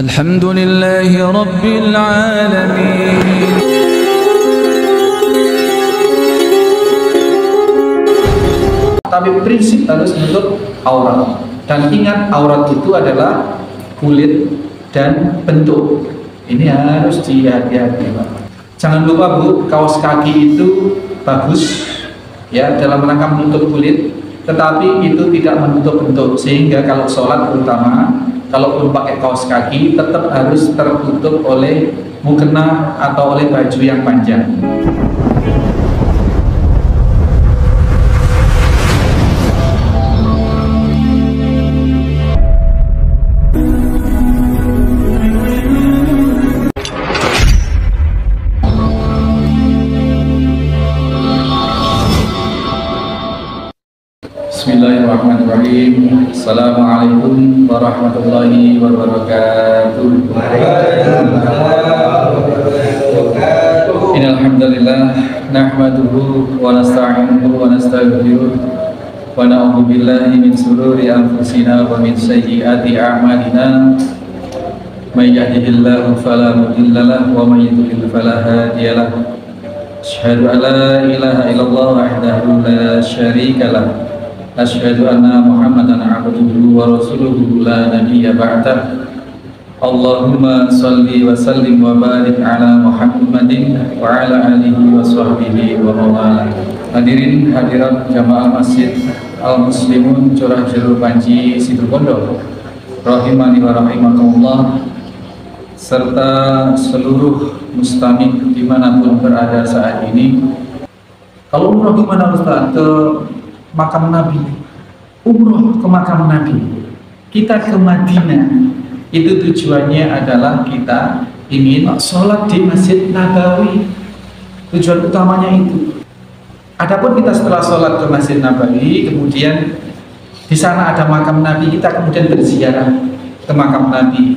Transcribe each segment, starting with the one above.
Alhamdulillahi Rabbil Alamin. Tapi prinsip harus menutup aurat. Dan ingat, aurat itu adalah kulit dan bentuk. Ini harus dihati-hati, Pak. Jangan lupa, Bu, kaos kaki itu bagus ya dalam rangka menutup kulit, tetapi itu tidak menutup bentuk, sehingga kalau sholat terutama, kalaupun pakai kaos kaki tetap harus tertutup oleh mukena atau oleh baju yang panjang. Bismillahirrahmanirrahim. Assalamualaikum warahmatullahi wabarakatuh. Innal hamdalillah nahmaduhu wa nasta'inuhu wa nastaghfiruh wa na'udzu billahi min shururi anfusina wa min sayyiati a'malina. May yahdihillahu fala mudilla lahu wa may yudlil fala hadiya lahu. Asyhadu an la ilaha illallah wahdahu la syarika lahu. Asyhadu anna Muhammadan abduhu wa rasuluhu la nabiyya ba'dah. Allahumma salli wa sallim wa barik ala Muhammadin wa ala alihi wa sahbihi wa mawala. Hadirin hadirat jamaah Masjid Al-Muslimun Curah Jeruk Panji Situbondo, rahimani wa rahimakumullah, serta seluruh mustamik dimanapun berada saat ini. Kalau umroh gimana Ustaz? Ke makam Nabi, umroh ke makam Nabi, kita ke Madinah, itu tujuannya adalah kita ingin sholat di Masjid Nabawi. Tujuan utamanya itu. Adapun kita setelah sholat ke Masjid Nabawi, kemudian di sana ada makam Nabi, kita kemudian berziarah ke makam Nabi,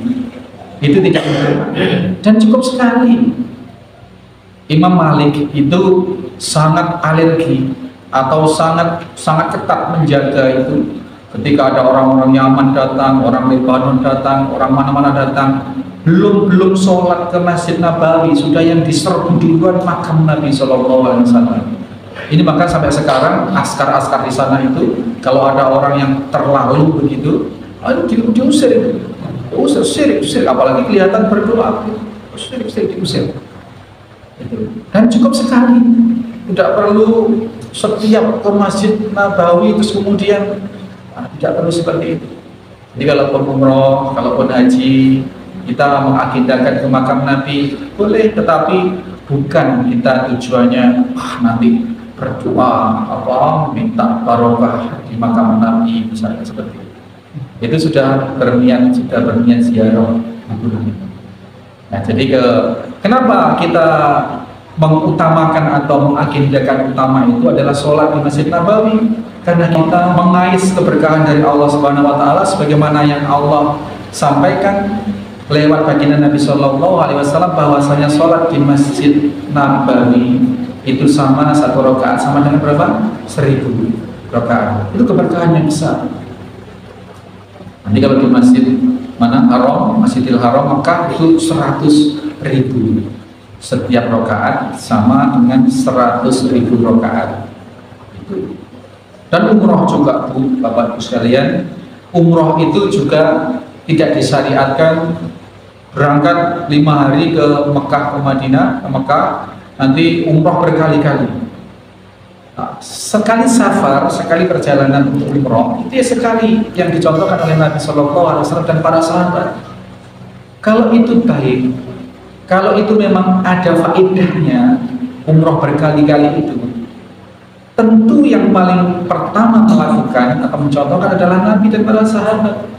itu tidak benar dan cukup sekali. Imam Malik itu sangat alergi atau sangat ketat menjaga itu. Ketika ada orang-orang Yaman datang, orang Lebanon datang, orang mana-mana datang, belum sholat ke Masjid Nabawi, sudah yang diserbu duluan makam Nabi SAW. Ini maka sampai sekarang askar-askar di sana itu, kalau ada orang yang terlalu begitu, diusir, usir, apalagi kelihatan berdoa, diusir. Dan cukup sekali, tidak perlu setiap ke Masjid Nabawi terus kemudian tidak perlu seperti itu. Jadi kalaupun umroh, kalaupun haji, kita mengagendakan ke makam Nabi boleh, tetapi bukan kita tujuannya nanti berdoa minta barokah di makam Nabi misalnya seperti itu. Itu sudah berniat ziarah. Nah, jadi kenapa kita mengutamakan atau mengagendakan utama itu adalah sholat di Masjid Nabawi? Karena kita mengais keberkahan dari Allah Subhanahu wa Ta'ala, sebagaimana yang Allah sampaikan lewat baginda Nabi Shallallahu Alaihi Wasallam, bahwasanya sholat di Masjid Nabawi itu sama satu rakaat sama dengan berapa? 1000 rakaat. Itu keberkahan yang besar. Nanti kalau di Masjid mana Haram, Masjidil Haram, Mekah, itu 100.000 setiap rakaat sama dengan 100.000 rakaat. Dan umroh juga, Bu, Bapak Ibu sekalian, umroh itu juga tidak disyariatkan berangkat 5 hari ke Mekah, ke Madinah, ke Mekah, nanti umroh berkali-kali. Nah, sekali safar, sekali perjalanan untuk umroh, itu ya sekali yang dicontohkan oleh Nabi SAW dan para sahabat. Kalau itu baik, kalau itu memang ada faedahnya, umroh berkali-kali itu, tentu yang paling pertama melakukan atau mencontohkan adalah Nabi dan para sahabat.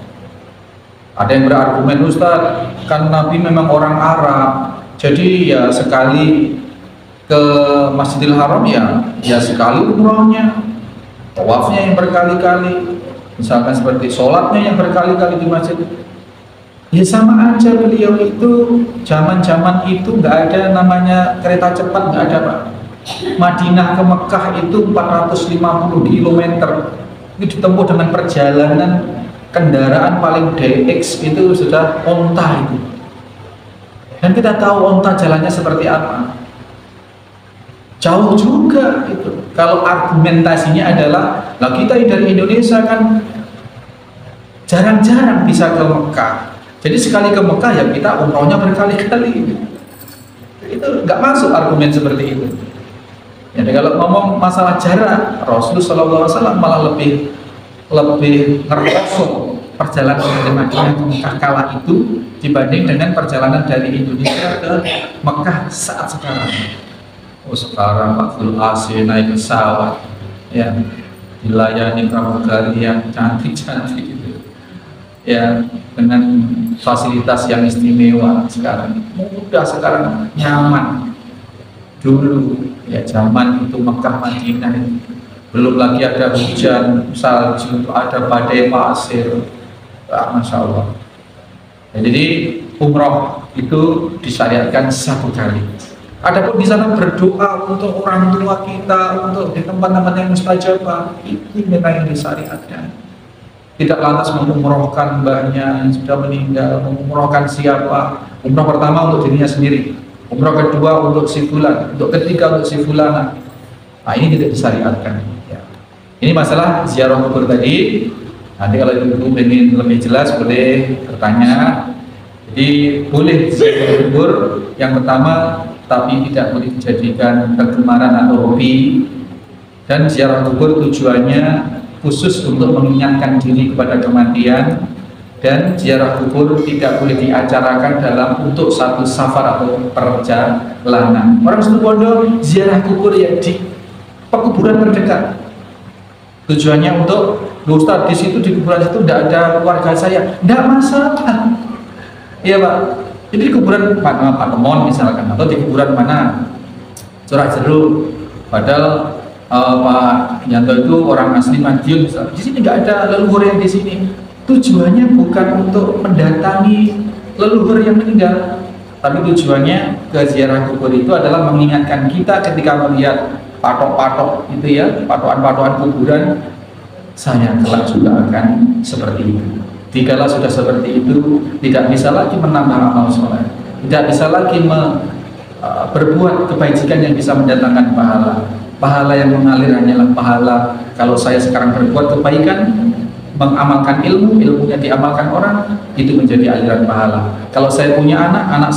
Ada yang berargumen, Ustaz, kan Nabi memang orang Arab, jadi ya sekali ke Masjidil Haram ya sekali umrohnya, tawafnya yang berkali-kali, misalkan seperti sholatnya yang berkali-kali di masjid. Ya sama aja, beliau itu zaman-zaman itu nggak ada namanya kereta cepat, nggak ada, Pak. Madinah ke Mekah itu 450 km, itu ditempuh dengan perjalanan kendaraan paling DX itu sudah onta itu. Dan kita tahu onta jalannya seperti apa. Jauh juga itu. Kalau argumentasinya adalah, lah kita dari Indonesia kan jarang-jarang bisa ke Mekah. Jadi sekali ke Mekah ya kita umrohnya berkali-kali. Itu nggak masuk argumen seperti itu. Jadi kalau ngomong masalah jarak, Rasulullah SAW malah lebih ngerosok perjalanan dari Madinah ke Mekah kala itu dibanding dengan perjalanan dari Indonesia ke Mekah saat sekarang. Oh sekarang Pak AC naik pesawat, ya dilayani pramugari yang cantik-cantik gitu, ya dengan fasilitas yang istimewa sekarang, mudah sekarang, nyaman. Dulu ya zaman itu Mekah Madinah itu belum lagi ada hujan, salju, ada badai pasir, Masya Allah. Ya, jadi umroh itu disyariatkan 1 kali. Adapun di sana berdoa untuk orang tua kita, untuk di tempat-tempat yang mustajabah, itu memang yang disyariatkan. Tidak lantas mengumrohkan mbahnya yang sudah meninggal, mengumrohkan siapa. Umroh pertama untuk dirinya sendiri, umroh kedua untuk si fulan, untuk ketiga untuk si fulana. Nah ini tidak disyariatkan. Ya. Ini masalah ziarah kubur tadi. Nanti kalau ibu ingin lebih jelas boleh bertanya. Jadi boleh ziarah kubur yang pertama, tapi tidak boleh dijadikan kegemaran atau hobi. Dan ziarah kubur tujuannya khusus untuk mengingatkan diri kepada kematian, dan ziarah kubur tidak boleh diacarakan dalam untuk satu safar atau perjalanan. Orang Situbondo ziarah kubur ya di pekuburan terdekat. Tujuannya untuk, Ustaz di situ di kuburan itu tidak ada keluarga saya, tidak masalah. Iya Pak. Jadi di kuburan Pak Temon misalkan, atau di kuburan mana Curah Jeruk, padahal Pak Yanto itu orang asli Madiun, di sini nggak ada leluhur yang di sini. Tujuannya bukan untuk mendatangi leluhur yang meninggal, tapi tujuannya ke ziarah kubur itu adalah mengingatkan kita ketika melihat patok-patok itu ya, patokan-patokan kuburan, saya kelak juga akan seperti itu. Dikala sudah seperti itu, tidak bisa lagi menambah amal soleh, tidak bisa lagi berbuat kebajikan yang bisa mendatangkan pahala. Pahala yang mengalir hanyalah pahala kalau saya sekarang berbuat kebaikan, mengamalkan ilmu, ilmunya diamalkan orang, itu menjadi aliran pahala. Kalau saya punya anak, anak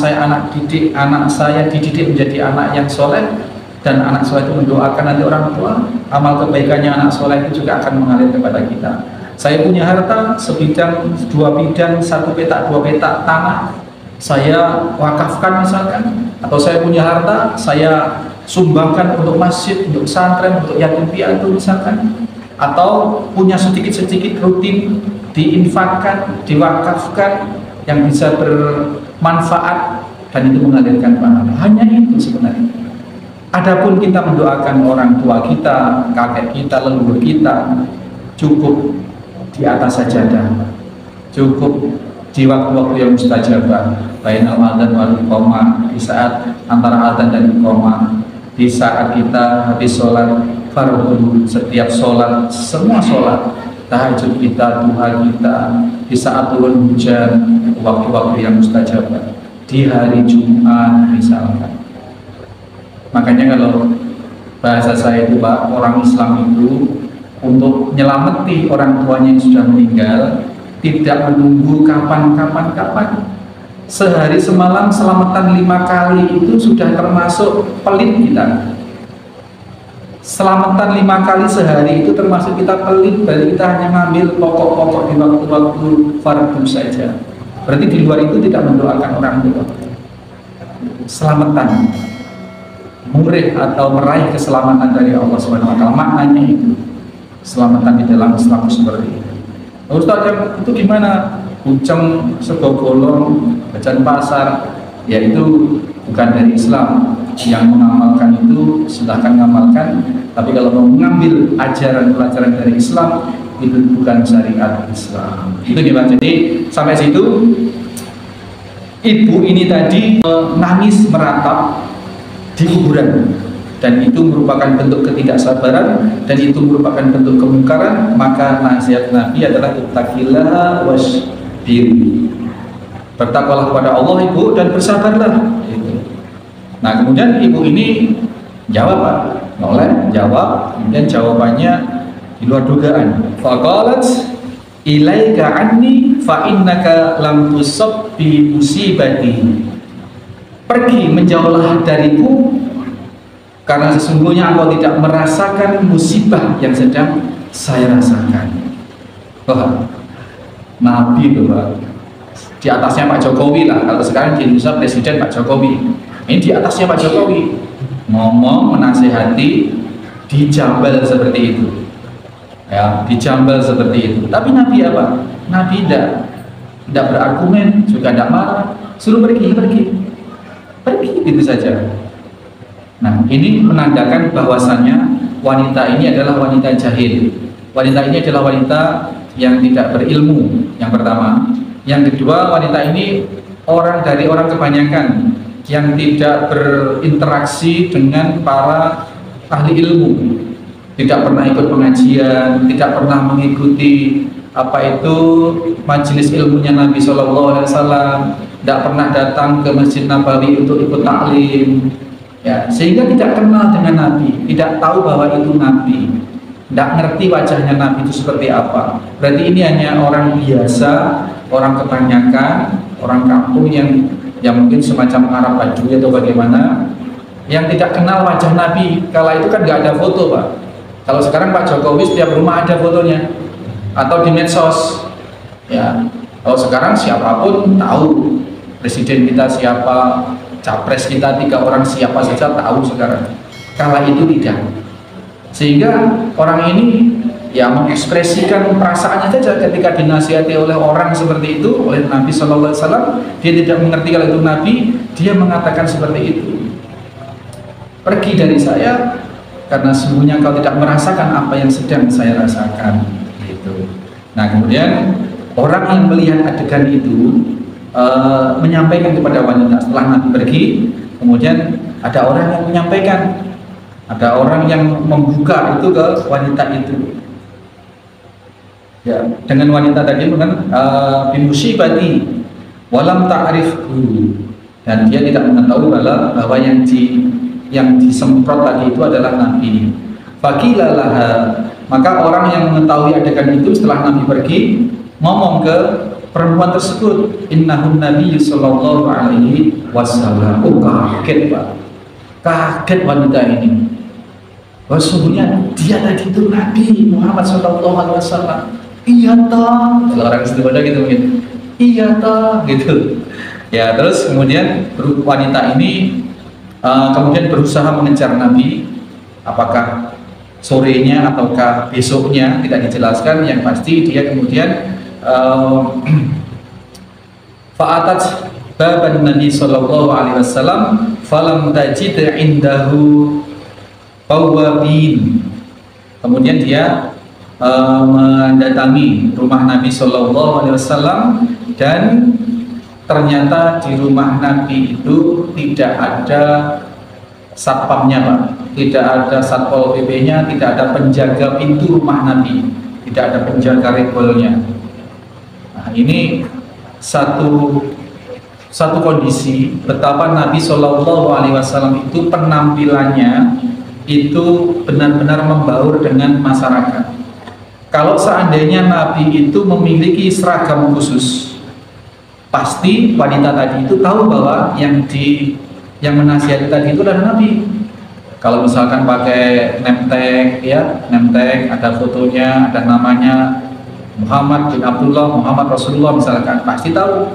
saya dididik menjadi anak yang soleh, dan anak soleh itu mendoakan nanti orang tua, amal kebaikannya anak soleh itu juga akan mengalir kepada kita. Saya punya harta sebidang 2 bidang, 1 petak 2 petak tanah, saya wakafkan misalkan, atau saya punya harta saya sumbangkan untuk masjid, untuk pesantren, untuk yatim piatu misalkan, atau punya sedikit-sedikit rutin diinfakkan, diwakafkan yang bisa bermanfaat dan itu mengalirkan pahala. Hanya itu sebenarnya. Adapun kita mendoakan orang tua kita, kakek kita, leluhur kita, cukup di atas sajadah, cukup di waktu-waktu yang mustajabah, bainal adzan wal iqamah, di saat antara adzan dan iqamah, di saat kita habis sholat fardu, setiap sholat, semua sholat, tahajud kita, duha kita, di saat turun hujan, waktu-waktu yang mustajabah, di hari Jumat misalkan. Makanya kalau bahasa saya itu Pak, orang Islam itu untuk menyelamati orang tuanya yang sudah meninggal tidak menunggu kapan. Sehari semalam selamatan 5 kali itu sudah termasuk pelit kita. Selamatan 5 kali sehari itu termasuk kita pelit, berarti kita hanya ngambil pokok-pokok di waktu-waktu fardu saja. Berarti di luar itu tidak mendoakan orang tua. Selamatan, murid atau meraih keselamatan dari Allah SWT, maknanya itu selamatan di dalam Islam seperti itu. Ustaz yang itu gimana? Uceng, sego bolong, bajan pasar, yaitu bukan dari Islam. Yang mengamalkan itu silahkan mengamalkan, tapi kalau mau mengambil ajaran pelajaran dari Islam itu bukan syariat Islam. Itu gimana? Jadi sampai situ ibu ini tadi nangis meratap di kuburan. dan itu merupakan bentuk ketidaksabaran, dan itu merupakan bentuk kemungkaran, maka nasihat Nabi adalah ittaqillaha wasbir. Bertakwalah kepada Allah ibu dan bersabarlah. Nah kemudian ibu ini jawab Pak, noleh jawab, kemudian jawabannya di luar dugaan. Faqalat ilaika anni fa innaka lam tusab bi musibati. Pergi menjauhlah dariku karena sesungguhnya engkau tidak merasakan musibah yang sedang saya rasakan. Wah, Nabi itu Pak, di atasnya Pak Jokowi lah. Kalau sekarang di Indonesia Presiden Pak Jokowi, ini di atasnya Pak Jokowi, ngomong menasehati, dijambal seperti itu, ya, dijambal seperti itu. Tapi Nabi apa? Nabi tidak berargumen, juga tidak marah, suruh pergi gitu saja. Nah ini menandakan bahwasannya wanita ini adalah wanita jahil. Wanita ini adalah wanita yang tidak berilmu, yang pertama. Yang kedua, wanita ini orang kebanyakan yang tidak berinteraksi dengan para ahli ilmu, tidak pernah ikut pengajian, tidak pernah mengikuti majelis ilmunya Nabi SAW, tidak pernah datang ke Masjid Nabawi untuk ikut taklim, ya, sehingga tidak kenal dengan Nabi, tidak tahu bahwa itu Nabi, tidak ngerti wajahnya Nabi itu seperti apa. Berarti ini hanya orang biasa, orang kebanyakan, orang kampung yang mungkin semacam Arab Badui atau bagaimana, yang tidak kenal wajah Nabi. Kala itu kan nggak ada foto Pak. Kalau sekarang Pak Jokowi setiap rumah ada fotonya, atau di medsos, ya. Kalau sekarang siapapun tahu presiden kita siapa, capres kita 3 orang siapa saja tahu sekarang. Kala itu tidak. Sehingga orang ini ya mengekspresikan perasaannya saja ketika dinasihati oleh orang seperti itu, oleh Nabi SAW. Dia tidak mengerti kalau itu Nabi, dia mengatakan seperti itu. Pergi dari saya karena sesungguhnya kau tidak merasakan apa yang sedang saya rasakan, gitu. Nah kemudian orang yang melihat adegan itu menyampaikan kepada wanita setelah Nabi pergi. Kemudian ada orang yang menyampaikan, ada orang yang membuka itu ke wanita itu, ya, dengan wanita tadi dengan bimusibati walam ta'rifhu, dan dia tidak mengetahui bahwa yang disemprot tadi itu adalah Nabi. Fakilalaha, maka orang yang mengetahui adegan itu setelah Nabi pergi ngomong ke perempuan tersebut, innahun Nabi sallallahu alaihi wasallam. Oh kaget Pak, kaget wanita ini. Sesungguhnya dia tadi itu Nabi Muhammad sallallahu alaihi wasallam. Iya toh, kalau orang istimewa gitu mungkin. Iya toh, gitu. Ya terus kemudian wanita ini kemudian berusaha mengejar Nabi, apakah sorenya ataukah besoknya tidak dijelaskan. Yang pasti dia kemudian fa'atat baban Nabi sallallahu alaihi wasallam falam tajid indahu bawabin. Kemudian dia mendatangi rumah Nabi sallallahu alaihi wasallam, dan ternyata di rumah Nabi itu tidak ada satpamnya Pak, tidak ada satpol PP-nya, tidak ada penjaga pintu rumah Nabi, tidak ada penjaga regulnya. Nah, ini satu kondisi betapa Nabi Shallallahu Alaihi Wasallam itu penampilannya itu benar-benar membaur dengan masyarakat. Kalau seandainya Nabi itu memiliki seragam khusus, pasti wanita tadi itu tahu bahwa yang menasihati tadi itu adalah Nabi. Kalau misalkan pakai name tag, ya, name tag, ada fotonya, ada namanya Muhammad bin Abdullah, Muhammad Rasulullah misalkan, pasti tahu.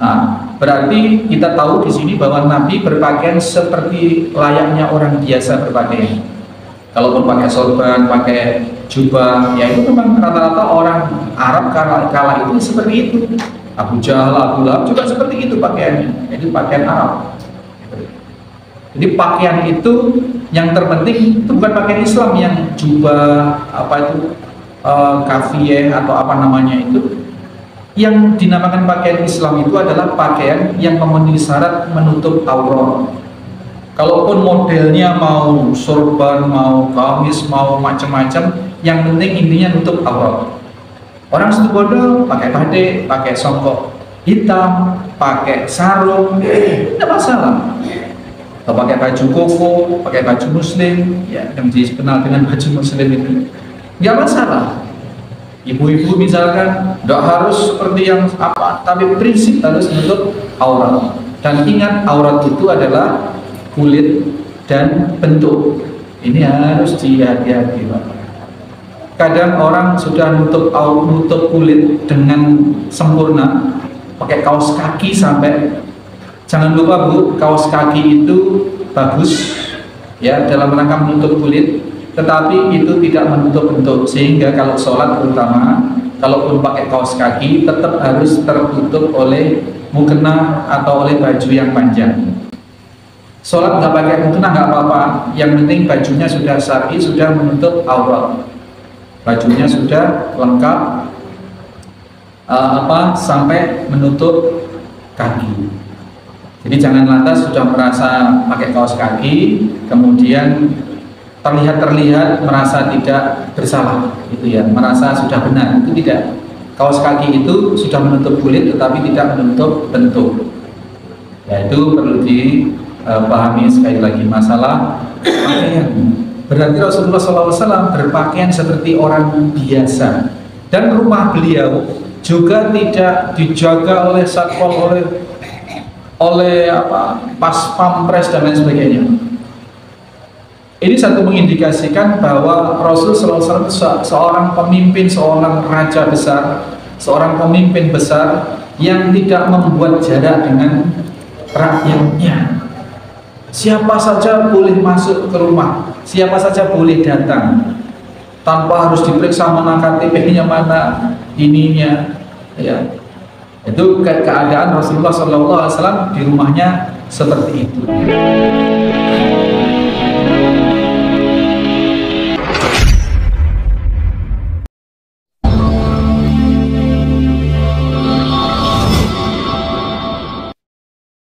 Nah, berarti kita tahu di sini bahwa Nabi berpakaian seperti layaknya orang biasa berpakaian. Kalaupun pakai sorban, pakai jubah, ya itu memang rata-rata orang Arab kala itu seperti itu. Abu Jahal, Abu Lahab juga seperti itu pakaiannya. Itu pakaian Arab. Jadi pakaian itu yang terpenting itu bukan pakaian Islam yang jubah kafiyeh atau apa namanya itu. Yang dinamakan pakaian Islam itu adalah pakaian yang memenuhi syarat menutup aurat. Kalaupun modelnya mau sorban, mau gamis, mau macam-macam, yang penting intinya nutup aurat. Orang situbondo pakai batik, pakai songkok hitam, pakai sarung, tidak masalah. Atau pakai baju koko, pakai baju muslim, ya yang dikenal dengan baju muslim itu, nggak masalah. Ibu-ibu misalkan tidak harus seperti yang apa, tapi prinsip harus menutup aurat. Dan ingat, aurat itu adalah kulit dan bentuk. Ini harus dihati-hati, Pak. Kadang orang sudah nutup kulit dengan sempurna, pakai kaos kaki sampai. Jangan lupa Bu, kaos kaki itu bagus ya dalam rangka menutup kulit, tetapi itu tidak menutup bentuk, sehingga kalau sholat terutama, kalaupun pakai kaos kaki tetap harus tertutup oleh mukena atau oleh baju yang panjang. Sholat nggak pakai mukena nggak apa-apa, yang penting bajunya sudah syar'i, sudah menutup aurat, bajunya sudah lengkap sampai menutup kaki. Jadi jangan lantas sudah merasa pakai kaos kaki, kemudian terlihat merasa tidak bersalah, gitu ya, merasa sudah benar. Itu tidak. Kaos kaki itu sudah menutup kulit, tetapi tidak menutup bentuk. Ya, itu perlu dipahami sekali lagi masalah pakaian. Berarti Rasulullah SAW berpakaian seperti orang biasa, dan rumah beliau juga tidak dijaga oleh satpol, oleh pas pampres dan lain sebagainya. Ini satu mengindikasikan bahwa Rasul SAW seorang pemimpin, seorang raja besar, seorang pemimpin besar yang tidak membuat jarak dengan rakyatnya. Siapa saja boleh masuk ke rumah, siapa saja boleh datang, tanpa harus diperiksa mana KTP-nya, mana ininya, ya. Itu keadaan Rasulullah SAW di rumahnya seperti itu.